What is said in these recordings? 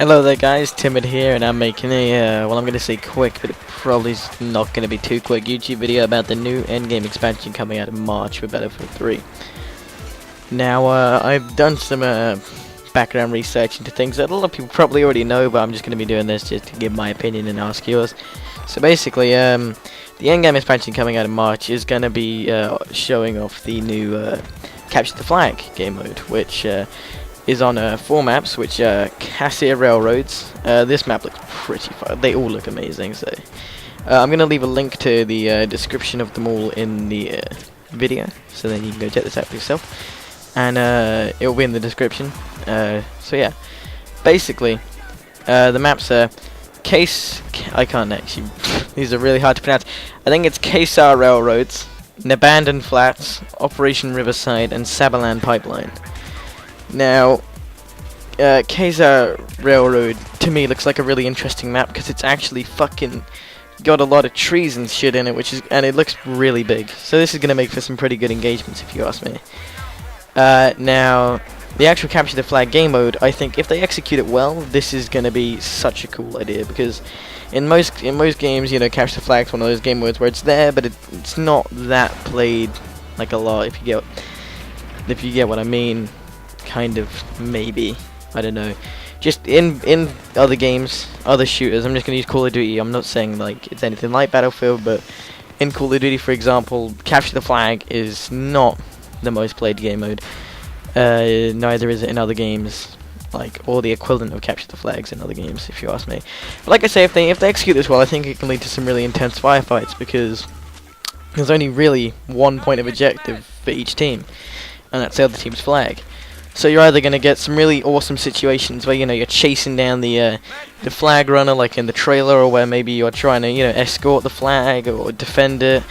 Hello there guys, Timid here, and I'm making a, well, I'm going to say quick, but it probably is not going to be too quick, YouTube video about the new endgame expansion coming out in March for BF3 3. Now, I've done some background research into things that a lot of people probably already know, but I'm just going to be doing this just to give my opinion and ask yours. So basically, the endgame expansion coming out in March is going to be showing off the new Capture the Flag game mode, which is on 4 maps, which are Cassia Railroads. This map looks pretty fun. They all look amazing, so I'm going to leave a link to the description of them all in the video, so then you can go check this out for yourself, and it will be in the description. So yeah, basically the maps are I can't actually these are really hard to pronounce. I think it's Kesar Railroads, Nabandan Flats, Operation Riverside, and Sabalan Pipeline. Now, Kesar Railroad to me looks like a really interesting map because it's actually fucking got a lot of trees and shit in it, and it looks really big. So this is gonna make for some pretty good engagements, if you ask me. Now, the actual Capture the Flag game mode, I think if they execute it well, this is gonna be such a cool idea, because in most games, you know, Capture the Flag's one of those game modes where it's there, but it's not that played like a lot. If you get what I mean. Kind of, maybe, I don't know. Just in other games, other shooters, I'm just gonna use Call of Duty. I'm not saying like it's anything like Battlefield, but in Call of Duty, for example, Capture the Flag is not the most played game mode. Neither is it in other games, like, or the equivalent of Capture the Flags in other games, if you ask me. But like I say, if they execute this well, I think it can lead to some really intense firefights, because there's only really one point of objective for each team, and that's the other team's flag. So you're either going to get some really awesome situations where, you know, you're chasing down the flag runner, like in the trailer, or where maybe you're trying to, you know, escort the flag or defend it.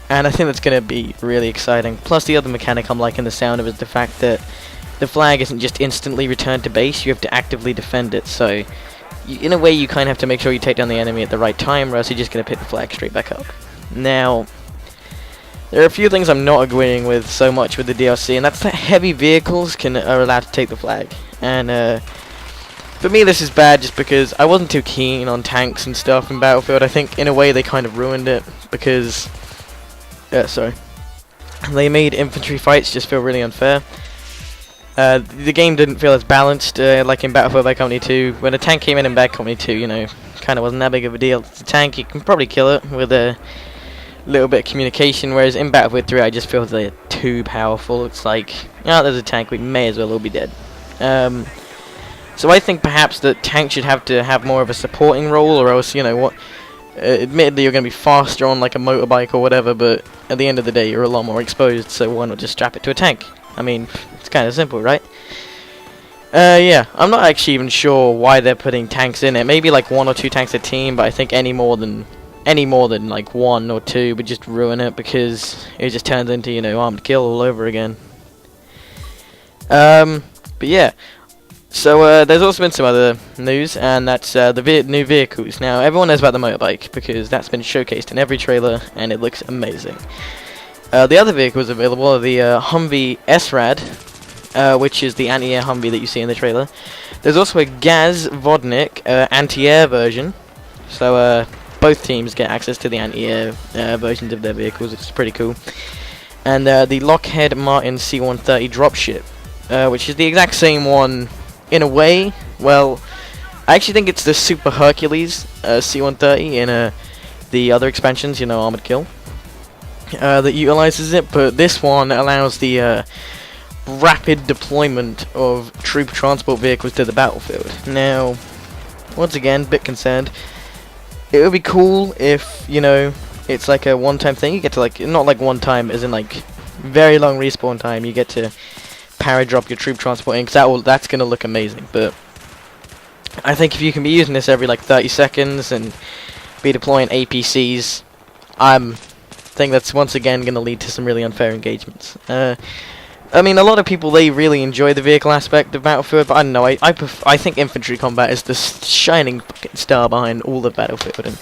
And I think that's going to be really exciting. Plus, the other mechanic I'm liking the sound of is the fact that the flag isn't just instantly returned to base, you have to actively defend it. So, in a way, you kind of have to make sure you take down the enemy at the right time, or else you're just going to pick the flag straight back up. Now, there are a few things I'm not agreeing with so much with the DLC, and that's that heavy vehicles are allowed to take the flag. And for me, this is bad just because I wasn't too keen on tanks and stuff in Battlefield. I think in a way they kind of ruined it because, they made infantry fights just feel really unfair. The game didn't feel as balanced like in Battlefield Bad Company 2. When a tank came in Bad Company 2, you know, kind of wasn't that big of a deal. It's a tank, you can probably kill it with a little bit of communication, whereas in Battlefield 3 I just feel they're too powerful. It's like, oh, there's a tank, we may as well all be dead. So I think perhaps that tanks should have more of a supporting role, or else, you know what, admittedly you're going to be faster on like a motorbike or whatever, but at the end of the day you're a lot more exposed, so why not just strap it to a tank? I mean, it's kind of simple, right? Yeah, I'm not actually even sure why they're putting tanks in it. Maybe like 1 or 2 tanks a team, but I think any more than like 1 or 2 would just ruin it, because it just turns into, you know, armed kill all over again. But yeah, so there's also been some other news, and that's the new vehicles. Now, everyone knows about the motorbike because that's been showcased in every trailer and it looks amazing. The other vehicles available are the Humvee S-Rad, which is the anti-air Humvee that you see in the trailer. There's also a Gaz Vodnik anti-air version, so both teams get access to the anti-air versions of their vehicles. It's pretty cool. And the Lockheed Martin C-130 dropship, which is the exact same one in a way. Well, I actually think it's the Super Hercules C-130 in the other expansions, you know, Armored Kill, that utilizes it. But this one allows the rapid deployment of troop transport vehicles to the battlefield. Now, once again, bit concerned. It would be cool if, you know, it's like a one-time thing. You get to, like, not like one time, as in like very long respawn time. You get to para-drop your troop transport in, because that's going to look amazing. But I think if you can be using this every like 30 seconds and be deploying APCs, I think that's once again going to lead to some really unfair engagements. I mean, a lot of people, they really enjoy the vehicle aspect of Battlefield, but I don't know, I think infantry combat is the shining fucking star behind all of Battlefield, and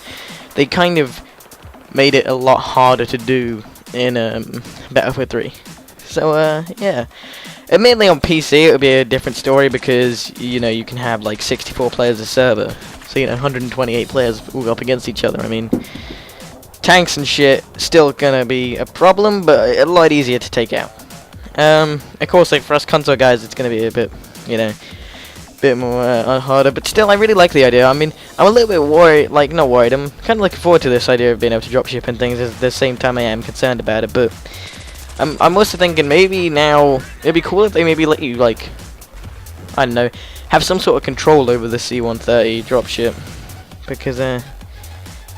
they kind of made it a lot harder to do in Battlefield 3. So, yeah. Admittedly, on PC it would be a different story because you know you can have like 64 players a server, so you know 128 players all up against each other. I mean, tanks and shit still gonna be a problem, but a lot easier to take out. Of course, like for us console guys, it's gonna be a bit, you know, bit more harder. But still, I really like the idea. I mean, I'm a little bit worried, like not worried. I'm kind of looking forward to this idea of being able to drop ship and things. At the same time, I am concerned about it, but. I'm also thinking maybe now it'd be cool if they maybe let you, like, I don't know, have some sort of control over the C-130 dropship, because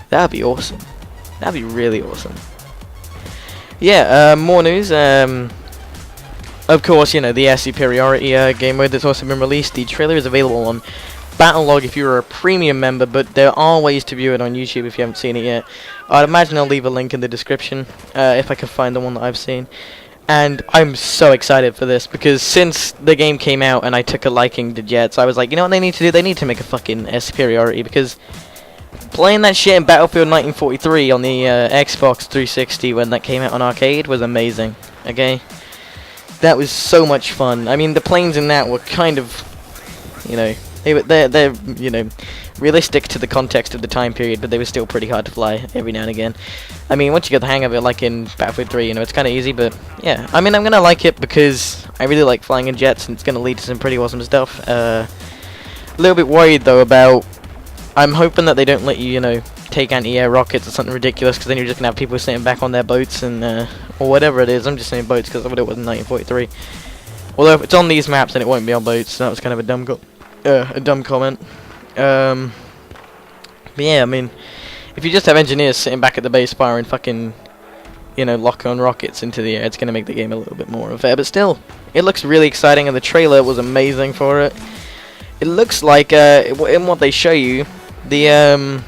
that'd be awesome. That'd be really awesome. Yeah, more news. Of course, you know, the air superiority game mode that's also been released. The trailer is available on Battlelog if you're a premium member, but there are ways to view it on YouTube if you haven't seen it yet. I'd imagine I'll leave a link in the description if I can find the one that I've seen. And I'm so excited for this because since the game came out and I took a liking to jets, I was like, you know what they need to do? They need to make a fucking air superiority, because playing that shit in Battlefield 1943 on the Xbox 360 when that came out on arcade was amazing. Okay, that was so much fun. I mean, the planes in that were kind of, you know, they're you know, realistic to the context of the time period, but they were still pretty hard to fly every now and again. I mean, once you get the hang of it, like in Battlefield 3, you know, it's kind of easy, but yeah. I mean, I'm gonna like it because I really like flying in jets, and it's gonna lead to some pretty awesome stuff. A little bit worried though about. I'm hoping that they don't let you, you know, take anti-air rockets or something ridiculous, because then you're just gonna have people sitting back on their boats and or whatever it is. I'm just saying boats because that's what it was in 1943. Although if it's on these maps, then it won't be on boats. So that was kind of a dumb comment. But yeah, I mean, if you just have engineers sitting back at the base firing fucking, you know, lock-on rockets into the air, it's gonna make the game a little bit more unfair. But still, it looks really exciting, and the trailer was amazing for it. It looks like in what they show you, the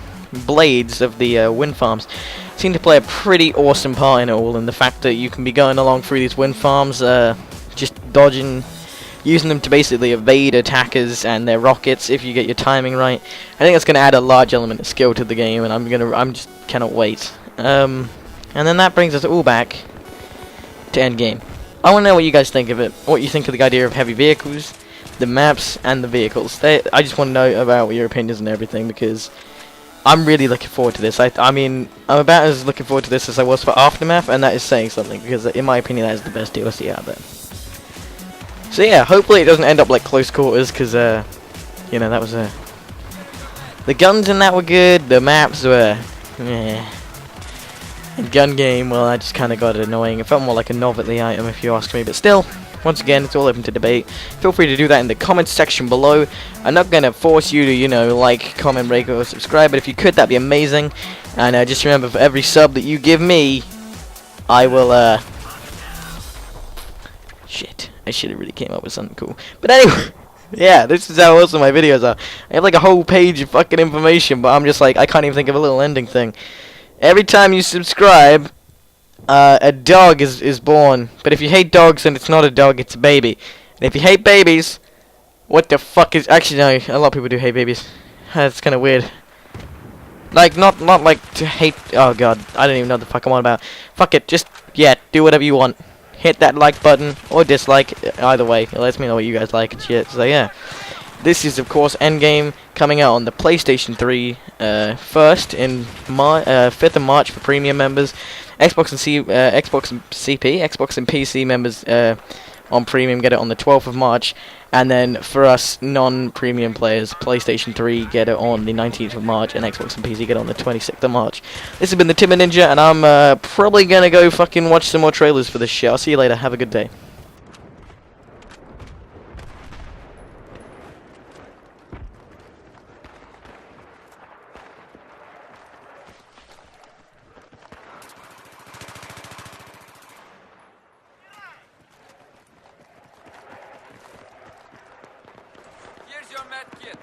blades of the wind farms seem to play a pretty awesome part in it all, and the fact that you can be going along through these wind farms, just dodging, using them to basically evade attackers and their rockets if you get your timing right. I think that's going to add a large element of skill to the game, and I'm just cannot wait. And then that brings us all back to endgame. I want to know what you guys think of it. What you think of the idea of heavy vehicles, the maps, and the vehicles. I just want to know about your opinions and everything, because I'm really looking forward to this. I mean, I'm about as looking forward to this as I was for Aftermath, and that is saying something, because in my opinion that is the best DLC out there. So yeah, hopefully it doesn't end up like Close Quarters, because you know, that was the guns in that were good, the maps were and gun game, well, I just kind of got it annoying. It felt more like a novelty item if you ask me, but still, once again, it's all open to debate. Feel free to do that in the comments section below. I'm not going to force you to, you know, like, comment, rate, or subscribe, but if you could, that'd be amazing. And just remember, for every sub that you give me, I will, shit. I should have really came up with something cool. But anyway, yeah, this is how awesome my videos are. I have like a whole page of fucking information, but I'm just like, I can't even think of a little ending thing. Every time you subscribe, a dog is born. But if you hate dogs, then it's not a dog, it's a baby. And if you hate babies, what the fuck is... Actually, no, a lot of people do hate babies. That's kind of weird. Like, not like to hate... Oh, God, I don't even know what the fuck I'm on about. Fuck it, just, yeah, do whatever you want. Hit that like button, or dislike, either way. It lets me know what you guys like and shit, so yeah. This is, of course, Endgame, coming out on the PlayStation 3 first, in 5th of March for premium members. Xbox and PC members on premium get it on the 12th of March. And then for us non-premium players, PlayStation 3 get it on the 19th of March, and Xbox and PC get it on the 26th of March. This has been the Timid Ninja, and I'm probably gonna go fucking watch some more trailers for this shit. I'll see you later. Have a good day. Here's your med kit.